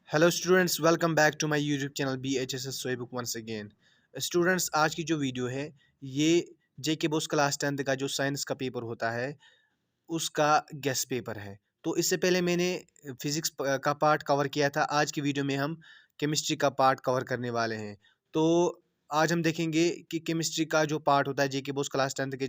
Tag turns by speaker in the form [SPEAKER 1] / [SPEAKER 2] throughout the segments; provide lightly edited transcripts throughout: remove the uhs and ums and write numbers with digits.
[SPEAKER 1] Hello students, welcome back to my YouTube channel BHSS सोई book once again. Students, आज की जो video है ये जेके बोस क्लास 10th का जो साइंस का पेपर होता है उसका गेस्ट पेपर है। तो इससे पहले मैंने फिजिक्स का पार्ट कवर किया था। आज की वीडियो में हम केमिस्ट्री का पार्ट कवर करने वाले हैं। तो आज हम देखेंगे कि केमिस्ट्री का जो पार्ट होता है जेके बोस क्लास 10th के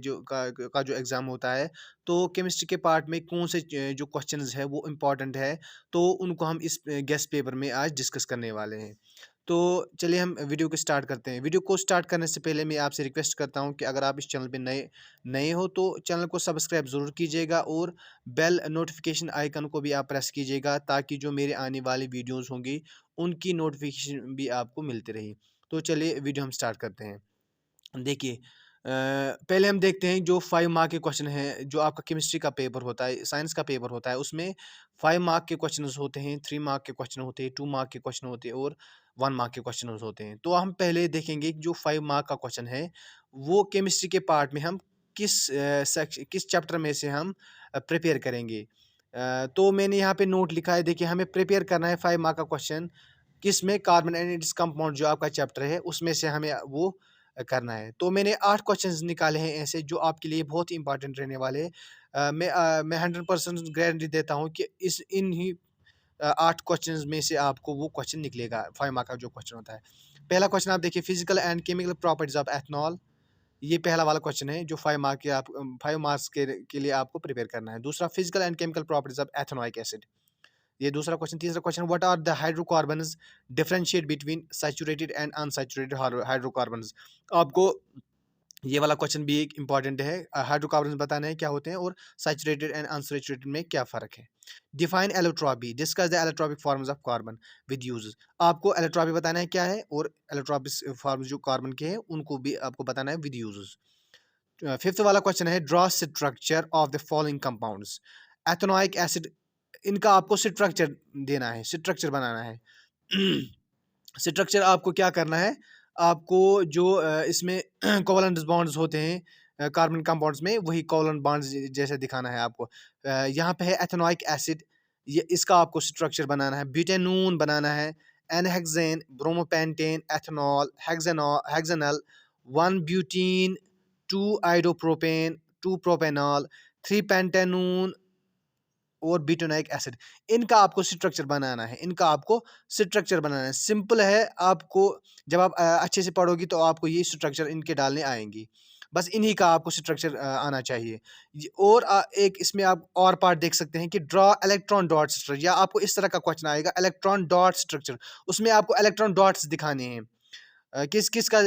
[SPEAKER 1] का जो एग्ज़ाम होता है, तो केमिस्ट्री के पार्ट में कौन से जो क्वेश्चंस है वो इम्पोर्टेंट है, तो उनको हम इस गेस्ट पेपर में आज डिस्कस करने वाले हैं। तो चलिए हम वीडियो को स्टार्ट करते हैं। वीडियो को स्टार्ट करने से पहले मैं आपसे रिक्वेस्ट करता हूँ कि अगर आप इस चैनल पे नए नए हो तो चैनल को सब्सक्राइब ज़रूर कीजिएगा और बेल नोटिफिकेशन आइकन को भी आप प्रेस कीजिएगा, ताकि जो मेरे आने वाली वीडियोस होंगी उनकी नोटिफिकेशन भी आपको मिलती रही। तो चलिए वीडियो हम स्टार्ट करते हैं। देखिए, पहले हम देखते हैं जो 5 मार्क के क्वेश्चन हैं। जो आपका केमिस्ट्री का पेपर होता है, साइंस का पेपर होता है, उसमें 5 मार्क के क्वेश्चंस होते हैं, 3 मार्क के क्वेश्चन होते हैं, 2 मार्क के क्वेश्चन होते हैं और 1 मार्क के क्वेश्चन होते हैं। तो हम पहले देखेंगे कि जो 5 मार्क का क्वेश्चन है वो केमिस्ट्री के पार्ट में हम किस चैप्टर में से हम प्रिपेयर करेंगे। तो मैंने यहाँ पे नोट लिखा है। देखिए, हमें प्रिपेयर करना है 5 मार्क का क्वेश्चन किस में, कार्बन एंड इट्स कंपाउंड जो आपका चैप्टर है उसमें से हमें वो करना है। तो मैंने 8 क्वेश्चंस निकाले हैं ऐसे जो आपके लिए बहुत ही इंपॉर्टेंट रहने वाले हैं। मैं 100% गारंटी देता हूँ कि इस इन ही 8 क्वेश्चंस में से आपको वो क्वेश्चन निकलेगा। 5 मार्क का जो क्वेश्चन होता है। पहला क्वेश्चन आप देखिए, physical and chemical properties of ethanol. ये पहला वाला क्वेश्चन है जो 5 मार्क के 5 मार्क्स के लिए आपको प्रिपेयर करना है। दूसरा, physical and chemical properties of ethanoic acid. ये दूसरा क्वेश्चन। तीसरा question, what are the hydrocarbons, differentiate between saturated and unsaturated hydrocarbons. आपको ये वाला क्वेश्चन भी एक इंपॉर्टेंट है। हाइड्रोकार्बन्स बताना है क्या होते हैं और सैचुरेटेड एंड अनसैचुरेटेड में क्या फ़र्क है। Define allotropy, discuss the allotropic forms of carbon with uses. आपको एलोट्रॉपी बताना है क्या है और एलोट्रॉपिक फॉर्म्स जो कार्बन के हैं उनको भी आपको बताना है विद यूजेस। फिफ्थ वाला क्वेश्चन है, draw structure of the following compounds. Ethanoic acid, इनका आपको स्ट्रक्चर देना है, स्ट्रक्चर बनाना है। स्ट्रक्चर आपको क्या करना है, आपको जो इसमें कोवलेंट बॉन्ड्स होते हैं कार्बन कंपाउंड्स में, वही कोवलेंट बॉन्ड्स जैसे दिखाना है आपको। यहाँ पे है एथेनोइक एसिड, ये इसका आपको स्ट्रक्चर बनाना है। ब्यूटेनून बनाना है, n hexane, bromopentane, ethanol, hexanal, 1 butene, 2 iodopropane, 2 propanol, 3 pentanone और ब्यूटेनोइक एसिड। इनका आपको स्ट्रक्चर बनाना है, इनका आपको स्ट्रक्चर बनाना है। सिंपल है। आपको जब आप अच्छे से पढ़ोगी तो आपको ये स्ट्रक्चर इनके डालने आएंगी। बस इन्हीं का आपको स्ट्रक्चर आना चाहिए। और एक इसमें आप और पार्ट देख सकते हैं कि ड्रॉ इलेक्ट्रॉन डॉट स्ट्रक्चर, या आपको इस तरह का क्वेश्चन आएगा, इलेक्ट्रॉन डॉट स्ट्रक्चर। उसमें आपको इलेक्ट्रॉन डॉट्स दिखाने हैं। किस किस का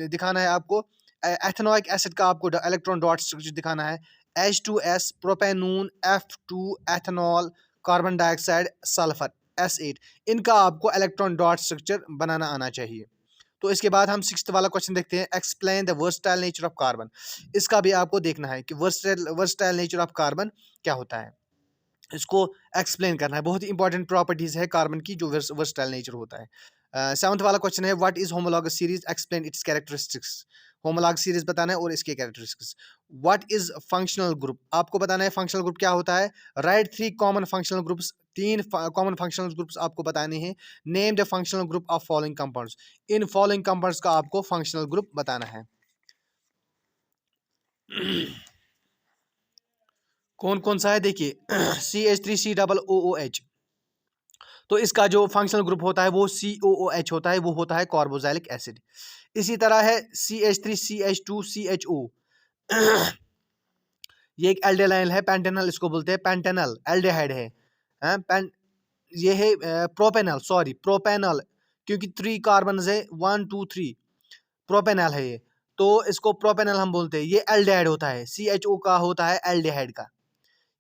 [SPEAKER 1] दिखाना है आपको। एथेनोइक एसिड का आपको इलेक्ट्रॉन डॉट स्ट्रक्चर दिखाना है। H2S, प्रोपेनून, F2, ethanol, carbon dioxide, sulphur, S8। इनका आपको इलेक्ट्रॉन डॉट स्ट्रक्चर बनाना आना चाहिए। तो इसके बाद हम सिक्स्थ वाला क्वेश्चन देखते हैं, explain the versatile nature of carbon. इसका भी आपको देखना है कि वर्सटाइल नेचर ऑफ कार्बन क्या होता है, इसको एक्सप्लेन करना है। बहुत ही इंपॉर्टेंट प्रॉपर्टीज है कार्बन की जो वर्सटाइल नेचर होता है। सेवंथ वाला क्वेश्चन है, what is homologous series, explain it's characteristics. Homologous series बताना है और इसके characteristics. What is functional group, आपको बताना है फंक्शनल ग्रुप क्या होता है। Right 3 common functional groups, 3 common functional groups आपको बताने हैं। Name the functional group of following compounds, in following compounds का आपको फंक्शनल ग्रुप बताना है। कौन कौन सा है देखिए, CH3C OOH। तो इसका जो फंक्शनल ग्रुप होता है वो COOH होता है, वो होता है कार्बोक्सिलिक एसिड। इसी तरह है CH3CH2CHO। ये एक एल्डेहाइड है, पेंटेनल इसको बोलते हैं, पेंटेनल एल्डेहाइड है। ये है प्रोपेनल, सॉरी प्रोपेनल, क्योंकि 3 कार्बन है, 1 2 3, प्रोपेनल है ये, तो इसको प्रोपेनल हम बोलते हैं। ये एल्डेहाइड होता है, CHO का होता है एल्डेहाइड का,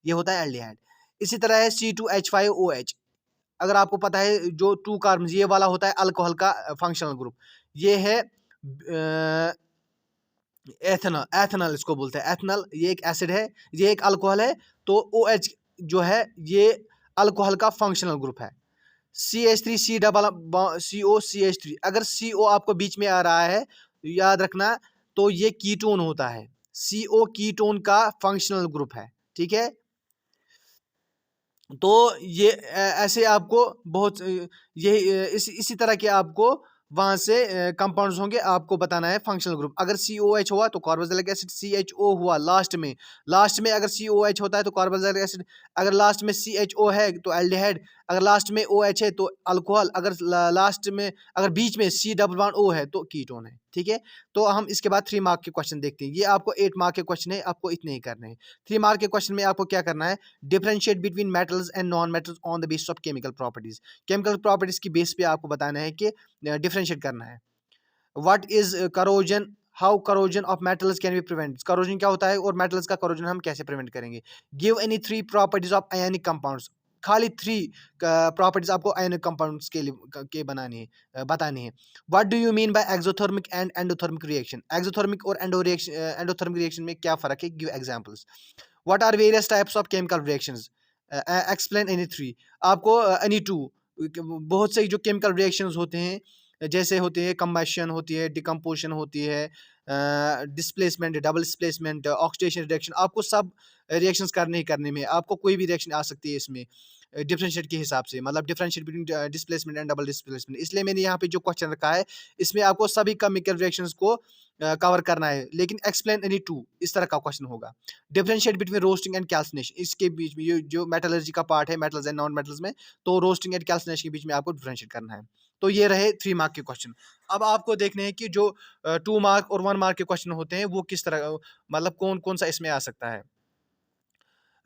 [SPEAKER 1] ये होता है एल्डेहाइड। इसी तरह है C2H5OH। अगर आपको पता है जो 2 कार्बन, ये वाला होता है अल्कोहल का फंक्शनल ग्रुप। ये है एथेनॉल, एथेनॉल इसको बोलते हैं, एथेनॉल ये एक एसिड है, ये एक अल्कोहल है। तो OH जो है ये अल्कोहल का फंक्शनल ग्रुप है। CH3 COCH3, अगर CO आपको बीच में आ रहा है याद रखना, तो ये कीटोन होता है। CO कीटोन का फंक्शनल ग्रुप है, ठीक है। तो ये ऐसे आपको बहुत ये इसी तरह के आपको वहाँ से कंपाउंड्स होंगे, आपको बताना है फंक्शनल ग्रुप। अगर COH हुआ तो कार्बोक्सिलिक एसिड, CHO हुआ लास्ट में अगर COH होता है तो कार्बोक्सिलिक एसिड, अगर लास्ट में CHO है तो एल्डिहाइड, अगर लास्ट में OH है तो अल्कोहल, अगर लास्ट में अगर बीच में C डबल बॉन्ड O है तो कीटोन है। ठीक है, तो हम इसके बाद 3 मार्क के क्वेश्चन देखते हैं। ये आपको 8 मार्क के क्वेश्चन है, आपको इतने ही करने हैं। 3 मार्क के क्वेश्चन में आपको क्या करना है, differentiate between metals and non metals on the basis of chemical properties. Chemical properties की बेस पे आपको बताना है कि डिफरेंशिएट करना है। What is corrosion, how corrosion of metals can be prevent, corrosion क्या होता है और मेटल्स का करोजन हम कैसे प्रिवेंट करेंगे। Give any 3 properties of ionic compounds, खाली 3 प्रॉपर्टीज आपको आयनिक कंपाउंड्स के लिए के बनानी है, बतानी है। What do you mean by exothermic and endothermic reaction, exothermic और एंडोथर्मिक रिएक्शन में क्या फर्क है, give examples. What are various types of chemical reactions, explain any 3, आपको एनी 2, बहुत से जो केमिकल रिएक्शंस होते हैं, जैसे होते हैं कंबशन होती है, डिकम्पोजिशन होती है, displacement, double displacement, oxidation reaction, आपको सब रिएक्शंस करने ही करने में, आपको कोई भी रिएक्शन आ सकती है इसमें डिफरेंशिएट के हिसाब से, मतलब differentiate between displacement and double displacement. इसलिए मैंने यहाँ पे जो क्वेश्चन रखा है इसमें आपको सभी केमिकल रिएक्शंस को कवर करना है, लेकिन एक्सप्लेन एनी 2 इस तरह का क्वेश्चन होगा। Differentiate between roasting and calcination, इसके बीच में ये जो मेटलर्जी का पार्ट है मेटल्स एंड नॉन मेटल्स में, तो रोस्टिंग एंड कैल्सिनेशन के बीच में आपको डिफरेंशिएट करना है। तो ये रहे 3 मार्क के क्वेश्चन। अब आपको देखने हैं कि जो 2 मार्क और 1 मार्क के क्वेश्चन होते हैं वो किस तरह, मतलब कौन-कौन सा इसमें आ सकता है।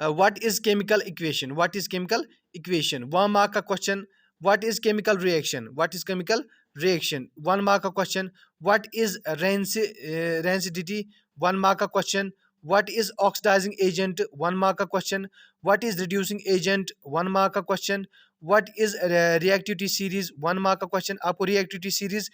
[SPEAKER 1] What is chemical equation, what is chemical equation, 1 mark का question. What is chemical reaction, what is chemical reaction, 1 mark का question. What is rancidity, 1 mark का question. What is oxidising agent, 1 mark का question. What is reducing agent, 1 mark का question. What is reactivity series, 1 mark का question. आपको reactivity series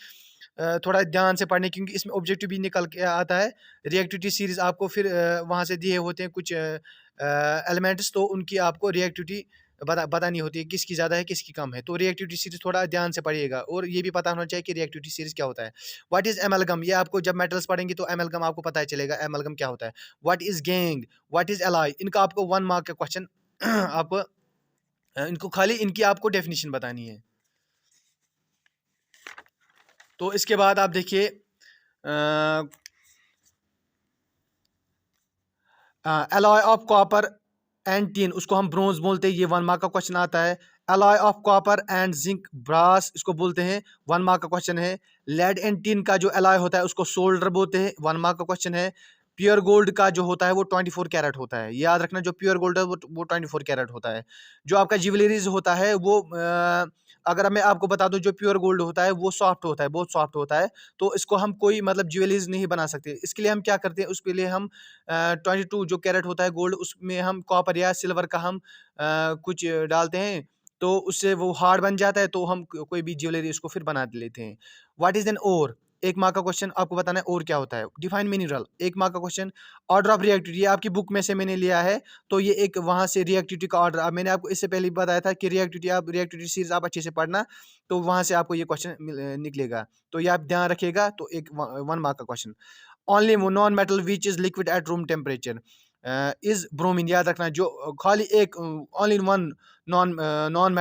[SPEAKER 1] थोड़ा ध्यान से पढ़ने, क्योंकि इसमें ऑब्जेक्टिव भी निकल के आता है। रिएक्टिविटी सीरीज आपको फिर वहाँ से दिए होते हैं कुछ एलिमेंट्स, तो उनकी आपको रिएक्टिविटी बतानी होती है, किसकी ज़्यादा है किसकी कम है। तो रिएक्टिविटी सीरीज थोड़ा ध्यान से पढ़िएगा, और ये भी पता होना चाहिए कि रिएक्टिविटी सीरीज क्या होता है। व्हाट इज एमलगम, ये आपको जब मेटल्स पढ़ेंगे तो एमलगम आपको पता चलेगा एमलगम क्या होता है। What is gang, what is alloy, इनका आपको 1 मार्क का क्वेश्चन आप इनको खाली इनकी आपको डेफिनेशन बतानी है। तो इसके बाद आप देखिए alloy of copper and tin, उसको हम ब्रोंज बोलते हैं, ये 1 मार्क का क्वेश्चन आता है। Alloy of copper and zinc brass, इसको बोलते हैं, 1 मार्क का क्वेश्चन है। लेड एंड टिन का जो एलॉय होता है उसको सोल्डर बोलते हैं, 1 मार्क का क्वेश्चन है। प्योर गोल्ड का जो होता है वो 24 कैरेट होता है, याद रखना, जो प्योर गोल्ड है वो 24 कैरेट होता है। जो आपका ज्वेलरीज होता है वो अगर मैं आपको बता दूं, जो प्योर गोल्ड होता है वो सॉफ्ट होता है, बहुत सॉफ्ट होता है, तो इसको हम कोई मतलब ज्वेलरीज नहीं बना सकते। इसके लिए हम क्या करते हैं, उसके लिए हम 22 जो कैरेट होता है गोल्ड, उसमें हम कॉपर या सिल्वर का हम कुछ डालते हैं, तो उससे वो हार्ड बन जाता है, तो हम कोई भी ज्वेलरी उसको फिर बना लेते हैं। What is an ore, 1 mark का क्वेश्चन, आपको बताना है और क्या होता है। डिफाइन मिनरल, 1 मार्क का क्वेश्चन। ऑर्डर ऑफ रिएक्टिविटी, ये आपकी बुक में से मैंने लिया है, तो ये एक वहाँ से रिएक्टिविटी का ऑर्डर, मैंने आपको इससे पहले भी बताया था कि रिएक्टिविटी सीरीज आप अच्छे से पढ़ना, तो वहाँ से आपको ये क्वेश्चन निकलेगा, तो ये आप ध्यान रखिएगा। तो एक 1 मार्क का question. Only non metal which is liquid at room temperature is bromine, याद रखना, जो खाली एक only one non non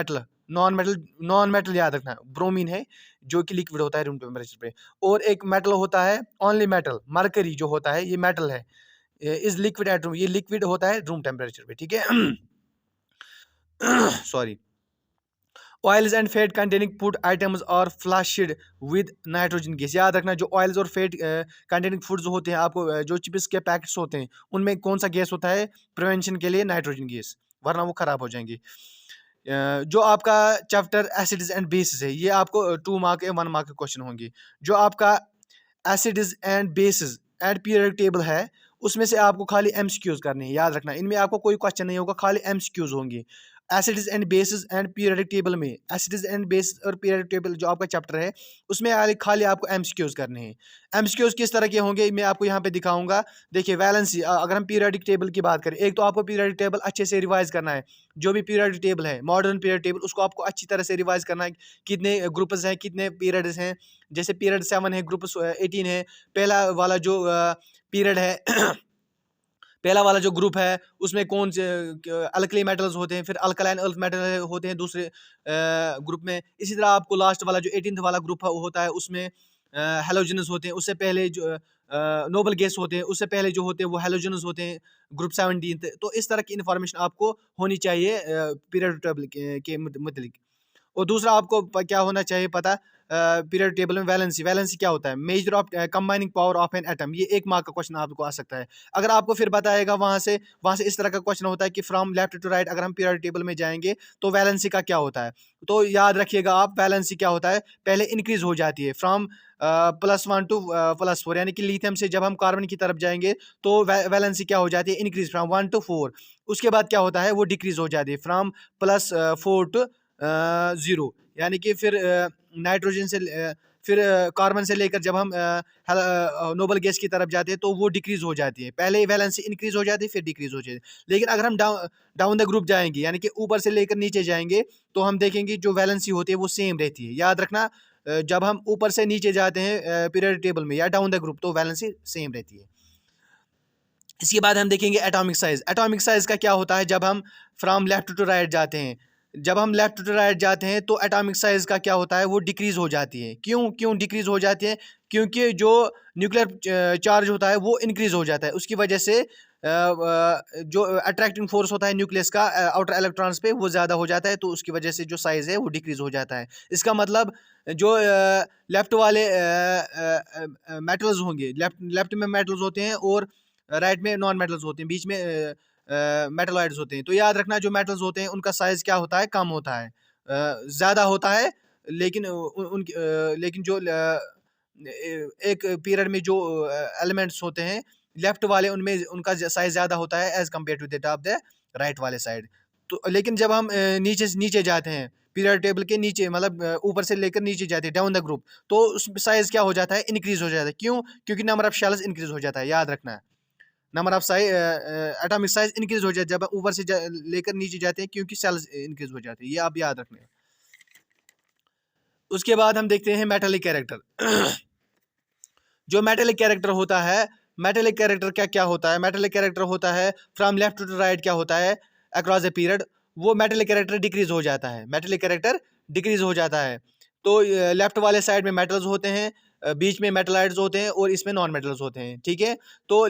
[SPEAKER 1] metal याद रखना, ब्रोमीन है, जो कि लिक्विड होता है रूम टेम्परेचर पे। और एक मेटल होता है ओनली मेटल, मरकरी जो होता है ये मेटल है, इज लिक्विड एट रूम, ये लिक्विड होता है रूम टेम्परेचर पे, ठीक है। Sorry. Oils and fat containing food items और फ्लशड विद नाइट्रोजन गैस, याद रखना, जो ऑयल्स और फैट कंटेनिंग फूड्स होते हैं, आपको जो चिप्स के पैकेट्स होते हैं उनमें कौन सा गैस होता है प्रिवेंशन के लिए, नाइट्रोजन गैस, वरना वो खराब हो जाएंगी। जो आपका चैप्टर एसिड्स एंड बेसिस है, ये आपको 2 मार्क या 1 मार्क के क्वेश्चन होंगे। जो आपका acids and bases and periodic table है, उसमें से आपको खाली एमसीक्यूज करने हैं, याद रखना, इनमें आपको कोई क्वेश्चन नहीं होगा, खाली एमसीक्यूज होंगे। Acids and bases and periodic table में, एसिड्स एंड बेसिस और पीरियोडिक टेबल जो आपका चैप्टर है उसमें खाली आपको एमसीक्यूज करने हैं। एमसीक्यूज किस तरह के होंगे मैं आपको यहाँ पे दिखाऊंगा। देखिए वैलेंसी, अगर हम पीरियोडिक टेबल की बात करें, एक तो आपको पीरियोडिक टेबल अच्छे से रिवाइज करना है, जो भी पीरियोडिक टेबल है मॉडर्न पीरियड टेबल, उसको आपको अच्छी तरह से रिवाइज करना है, कितने ग्रुप्स हैं, कितने पीरियड्स हैं। जैसे पीरियड 7 है, ग्रुप 18 है, पहला वाला जो पीरियड है पहला वाला जो ग्रुप है उसमें कौन से अल्कली मेटल्स होते हैं, फिर अल्कलाइन अर्थ मेटल होते हैं दूसरे ग्रुप में। इसी तरह आपको लास्ट वाला जो 18th वाला ग्रुप होता है उसमें हेलोजनस होते हैं। उससे पहले जो नोबल गैस होते हैं, उससे पहले जो होते हैं वो हेलोजनस होते हैं ग्रुप 17। तो इस तरह की इन्फॉर्मेशन आपको होनी चाहिए पीरियड टेबल के मुतलिक। और दूसरा आपको क्या होना चाहिए पता, पीरियड टेबल में वैलेंसी। वैलेंसी क्या होता है? Measure of combining power of an atom. ये 1 मार्क का क्वेश्चन आपको आ सकता है। अगर आपको फिर बताएगा वहाँ से इस तरह का क्वेश्चन होता है कि फ्रॉम लेफ्ट टू राइट अगर हम पीरियड टेबल में जाएंगे तो वैलेंसी का क्या होता है। तो याद रखिएगा आप, वैलेंसी क्या होता है, पहले इंक्रीज हो जाती है फ्रॉम +1 टू +4, यानी कि लिथियम से जब हम कार्बन की तरफ जाएंगे तो वैलेंसी क्या हो जाती है, इंक्रीज फ्रॉम 1 टू 4। उसके बाद क्या होता है, वो डिक्रीज हो जाती है फ्रॉम +4 टू 0, यानी कि फिर नाइट्रोजन से फिर कार्बन से लेकर जब हम नोबल गैस की तरफ जाते हैं तो वो डिक्रीज हो जाती है। पहले वैलेंसी इंक्रीज हो जाती है, फिर डिक्रीज हो जाती है। लेकिन अगर हम डाउन द ग्रुप जाएंगे, यानी कि ऊपर से लेकर नीचे जाएंगे, तो हम देखेंगे जो वैलेंसी होती है वो सेम रहती है। याद रखना, जब हम ऊपर से नीचे जाते हैं पीरियड टेबल में या डाउन द ग्रुप, तो वैलेंसी सेम रहती है। इसके बाद हम देखेंगे एटॉमिक साइज। एटॉमिक साइज का क्या होता है, जब हम फ्रॉम लेफ्ट टू राइट जाते हैं, जब हम लेफ्ट टू राइट जाते हैं तो एटॉमिक साइज का क्या होता है, वो डिक्रीज हो जाती है। क्यों क्यों डिक्रीज हो जाती है? क्योंकि जो न्यूक्लियर चार्ज होता है वो इंक्रीज हो जाता है। उसकी वजह से जो अट्रैक्टिंग फोर्स होता है न्यूक्लियस का आउटर इलेक्ट्रॉन्स पे, वो ज़्यादा हो जाता है, तो उसकी वजह से जो साइज़ है वो डिक्रीज हो जाता है। इसका मतलब जो लेफ्ट वाले मेटल्स होंगे, लेफ्ट में मेटल्स होते हैं और राइट में नॉन मेटल्स होते हैं, बीच में मेटलॉइड्स होते हैं। तो याद रखना, जो मेटल्स होते हैं उनका साइज़ क्या होता है, कम होता है। ज़्यादा होता है, लेकिन लेकिन जो एक पीरियड में जो एलिमेंट्स होते हैं लेफ्ट वाले, उनमें उनका साइज ज़्यादा होता है as compared to that of the right वाले साइड। तो लेकिन जब हम नीचे से नीचे जाते हैं, पीरियड टेबल के नीचे, मतलब ऊपर से लेकर नीचे जाते हैं डाउन द ग्रुप, तो उस साइज क्या हो जाता है, इंक्रीज हो जाता है। क्यों? क्योंकि नंबर ऑफ शेल्स इंक्रीज हो जाता है। याद रखना, number of atomic size increase हो जाता है जब ऊपर से लेकर नीचे जाते हैं, क्योंकि सेल्स इंक्रीज हो जाते हैं। ये आप याद रखना। उसके बाद हम देखते हैं मेटालिक कैरेक्टर। जो मेटालिक कैरेक्टर होता है, मेटालिक कैरेक्टर क्या क्या होता है? मेटालिक कैरेक्टर होता है फ्रॉम लेफ्ट टू राइट क्या होता है, अक्रॉस द पीरियड वो मेटालिक कैरेक्टर डिक्रीज हो जाता है। मेटालिक कैरेक्टर डिक्रीज हो जाता है। तो लेफ्ट वाले साइड में मेटल्स होते हैं, बीच में मेटलाइड्स होते हैं और इसमें नॉन मेटल्स होते हैं, ठीक है। तो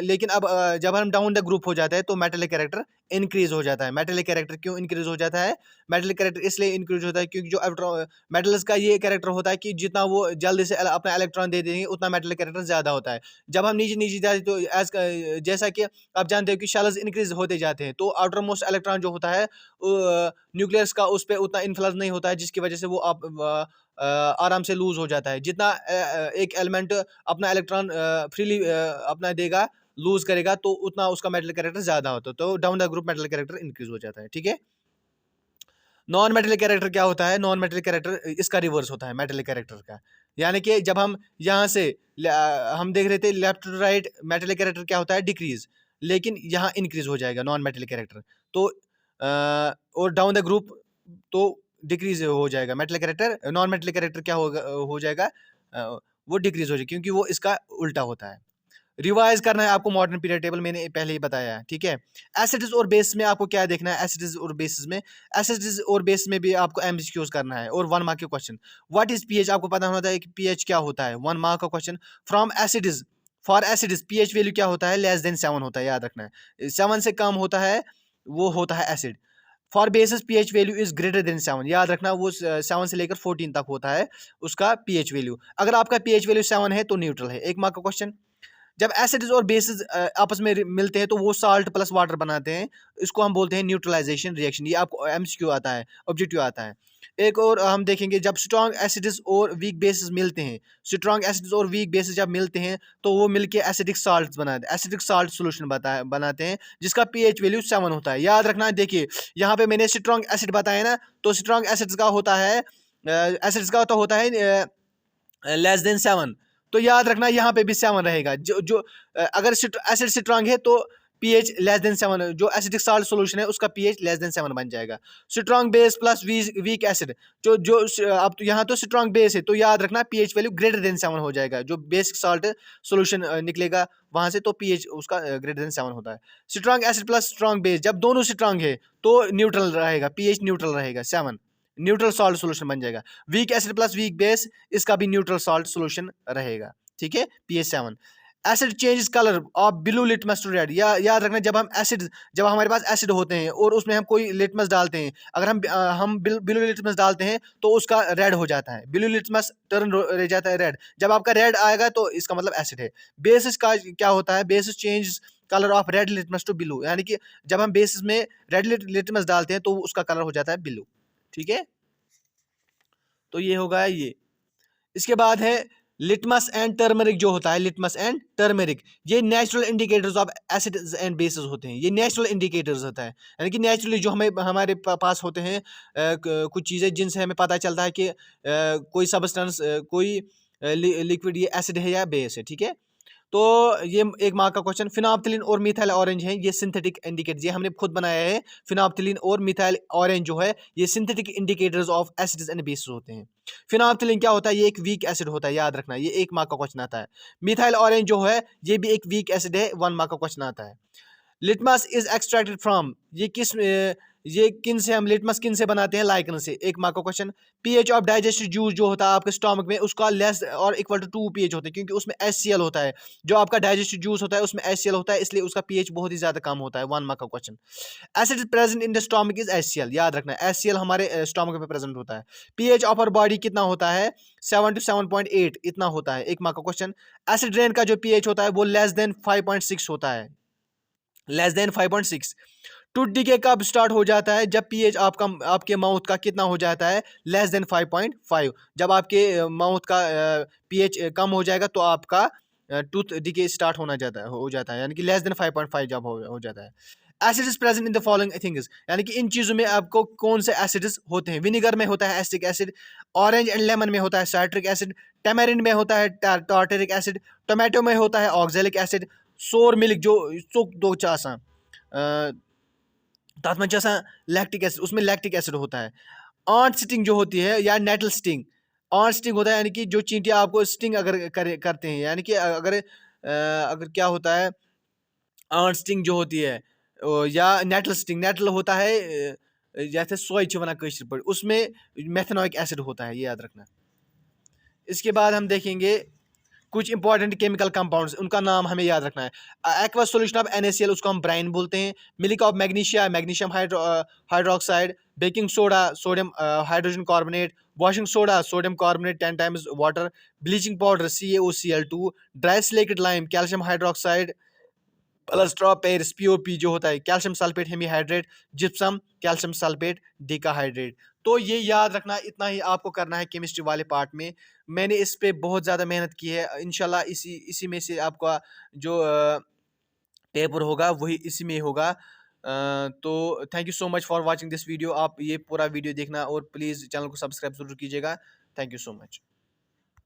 [SPEAKER 1] लेकिन अब जब हम डाउन द ग्रुप हो जाता है तो मेटालिक कैरेक्टर इंक्रीज हो जाता है। मेटालिक कैरेक्टर क्यों इंक्रीज हो जाता है? मेटालिक कैरेक्टर इसलिए इंक्रीज होता है क्योंकि जो मेटल्स का ये कैरेक्टर होता है कि जितना वो जल्दी से अपना इलेक्ट्रॉन दे देंगे उतना मेटल कैरेक्टर ज़्यादा होता है। जब हम नीचे नीचे जाते हैं तो जैसा कि आप जानते हो कि शेल्स इंक्रीज होते जाते हैं, तो आउटर मोस्ट इलेक्ट्रॉन जो होता है न्यूक्लियस का, उस पर उतना इन्फ्लुएंस नहीं होता है, जिसकी वजह से वो आराम से लूज हो जाता है। जितना एक एलिमेंट अपना इलेक्ट्रॉन फ्रीली अपना देगा, लूज करेगा, तो उतना उसका मेटल कैरेक्टर ज़्यादा होता है। तो down the group metal character increase हो जाता है, ठीक है। नॉन मेटेलिक कैरेक्टर क्या होता है? नॉन मेटेलिक कैरेक्टर इसका रिवर्स होता है मेटेलिक कैरेक्टर का। यानी कि जब हम यहाँ से हम देख रहे थे left to right, metallic character क्या होता है, डिक्रीज, लेकिन यहाँ इंक्रीज हो जाएगा नॉन मेटेलिक कैरेक्टर। तो और डाउन द ग्रुप तो डिक्रीज हो जाएगा metallic character. Non metallic character क्या होगा, हो जाएगा, वो डिक्रीज हो जाएगा, क्योंकि वो इसका उल्टा होता है। रिवाइज करना है आपको मॉडर्न पीरियड टेबल, मैंने पहले ही बताया है, ठीक है। एसिड्स और बेस में आपको क्या देखना है, एसिड्स और बेसिस में, एसिड्स और बेस में भी आपको एमसीक्यूज करना है और 1 मार्क के क्वेश्चन। व्हाट इज पीएच, आपको पता होना चाहिए कि पीएच क्या होता है, 1 मार्क का question. From acids, for acids pH value क्या होता है, लेस देन 7 होता है, याद रखना है। 7 से कम होता है वो होता है acid. For basis pH value is greater than 7, याद रखना, वो 7 से लेकर 14 तक होता है उसका पीएच वैल्यू। अगर आपका पीएच वैल्यू 7 है तो न्यूट्रल है, 1 मार्क का क्वेश्चन। जब एसिड्स और बेसिस आपस में मिलते हैं तो वो साल्ट प्लस वाटर बनाते हैं, इसको हम बोलते हैं न्यूट्रलाइजेशन रिएक्शन। ये आपको एमसीक्यू आता है, ऑब्जेक्टिव आता है। एक और हम देखेंगे, जब स्ट्रॉन्ग एसिड्स और वीक बेसिस मिलते हैं, स्ट्रॉन्ग एसिड्स और वीक बेसिस जब मिलते हैं तो वो मिलके एसिडिक साल्ट बनाते हैं, एसिडिक साल्ट सोल्यूशन बनाते हैं, जिसका पीएच वैल्यू 7 होता है। याद रखना, देखिए यहाँ पे मैंने स्ट्रॉन्ग एसिड बताया ना, तो स्ट्रॉन्ग एसिड्स का होता है, एसिड्स का तो होता है लेस देन 7, तो याद रखना यहाँ पे भी 7 रहेगा। जो जो अगर एसिड स्ट्रांग है तो pH लेस देन 7, जो एसिडिक साल्ट सोल्यूशन है उसका pH लेस देन 7 बन जाएगा। Strong base plus weak acid, जो जो अब तो यहाँ तो स्ट्रॉन्ग बेस है तो याद रखना pH वैल्यू ग्रेटर देन 7 हो जाएगा। जो बेसिक साल्ट सोल्यूशन निकलेगा वहां से तो pH उसका ग्रेटर देन 7 होता है। Strong acid plus strong base, जब दोनों स्ट्रॉन्ग है तो न्यूट्रल रहेगा, pH न्यूट्रल रहेगा 7, न्यूट्रल सॉल्ट सोल्यूशन बन जाएगा। Weak acid plus weak base, इसका भी न्यूट्रल सॉल्ट सोल्यूशन रहेगा, ठीक है, pH 7। Acid changes colour of blue litmus to red, या याद रखना जब हमारे पास एसिड होते हैं और उसमें हम कोई लिटमस डालते हैं, अगर हम ब्लू लिटमस डालते हैं तो उसका रेड हो जाता है, ब्लू लिटमस टर्न रह जाता है रेड। जब आपका रेड आएगा तो इसका मतलब एसिड है। बेसिस का क्या होता है, bases change colour of red litmus to blue, यानी कि जब हम बेसिस में रेड लिटमस डालते हैं तो उसका कलर हो जाता है ब्लू, ठीक है। तो ये होगा ये। इसके बाद है लिटमस एंड टर्मरिक, जो होता है लिटमस एंड टर्मरिक, ये natural indicators of acids and bases होते हैं। ये नेचुरल इंडिकेटर्स होता है, यानी कि नेचुरली जो हमारे पास होते हैं कुछ चीज़ें जिनसे हमें पता चलता है कि कोई सब्सटेंस कोई लिक्विड ये एसिड है या बेस है, ठीक है। तो ये एक मार्क का क्वेश्चन। फिनोप्थिलीन और मिथाइल ऑरेंज है, ये सिंथेटिक इंडिकेटर्स, ये हमने खुद बनाया है। फिनोप्थिलीन और मिथाइल ऑरेंज जो है ये synthetic indicators of acids and bases होते हैं। फिनोप्थिलीन क्या होता है, ये एक वीक एसिड होता है, याद रखना, ये एक मार्क का क्वेश्चन आता है। मिथाइल ऑरेंज जो है ये भी एक वीक एसिड है, 1 मार्क का क्वेश्चन आता है। लिटमस इज एक्सट्रैक्टेड फ्रॉम, ये किन से, हम लिटमस किन से बनाते हैं, लाइकन से, एक मार्क का question. PH of digestive juice जो होता है आपके स्टमक में उसका लेस और इक्वल टू 2 पीएच होता है, क्योंकि उसमें HCl होता है। जो आपका डाइजेस्टिव जूस होता है उसमें HCl होता है, इसलिए उसका पीएच बहुत ही ज्यादा कम होता है, 1 मार्क का question. Acid present in the stomach is HCl, याद रखना HCl हमारे स्टमक में प्रेजेंट होता है। पीएच ऑफ आवर बॉडी कितना होता है, 7 to 7.8 इतना होता है, एक मार्क का क्वेश्चन। एसिड रेन का जो पीएच होता है वो लेस देन 5.6 होता है, लेस देन 5.6। टूथ डिके कब स्टार्ट हो जाता है, जब पीएच आपके माउथ का कितना हो जाता है, लेस देन 5.5। जब आपके माउथ का पीएच कम हो जाएगा तो आपका टूथ डिके स्टार्ट हो जाता है, यानी कि लेस देन 5.5 जब हो जाता है। Acid is present in the following things, यानी कि इन चीज़ों में आपको कौन से एसिड्स होते हैं। विनेगर में होता है acetic acid, orange and lemon में होता है साइट्रिक एसिड, टैमरिंड में होता है टार्टरिक एसिड, टोमेटो में होता है ऑक्जेलिक एसिड, सोर मिल्क जो चुक दो चासा तथ में लैक्टिक एसिड, उसमें लैक्टिक एसिड होता है। आंट स्टिंग जो होती है या नेटल स्टिंग, आंट स्टिंग होता है यानी कि जो चींटियां आपको स्टिंग अगर करते हैं, यानी कि अगर क्या होता है, आंट स्टिंग जो होती है या नेटल स्टिंग, नेटल होता है जैसे सोय वना कशर पर, उसमें मेथनोइक एसिड होता है, ये याद रखना। इसके बाद हम देखेंगे कुछ इंपॉर्टेंट केमिकल कंपाउंड्स, उनका नाम हमें याद रखना है। एक्वा सॉल्यूशन ऑफ NaCl, उसको हम ब्राइन बोलते हैं। Milk of magnesia, magnesium hydroxide. Baking soda, sodium hydrogen carbonate. Washing soda, sodium carbonate 10 times water. Bleaching powder, CaOCl2। Dry slaked lime, calcium hydroxide plus Paris, POP जो होता है, calcium sulphate hemihydrate. Gypsum, calcium sulphate decahydrate. तो ये याद रखना, इतना ही आपको करना है केमिस्ट्री वाले पार्ट में। मैंने इस पे बहुत ज़्यादा मेहनत की है, इंशाल्लाह इसी में से आपका जो पेपर होगा वही इसी में होगा। तो thank you so much for watching this video. आप ये पूरा वीडियो देखना और प्लीज़ चैनल को सब्सक्राइब ज़रूर कीजिएगा। Thank you so much.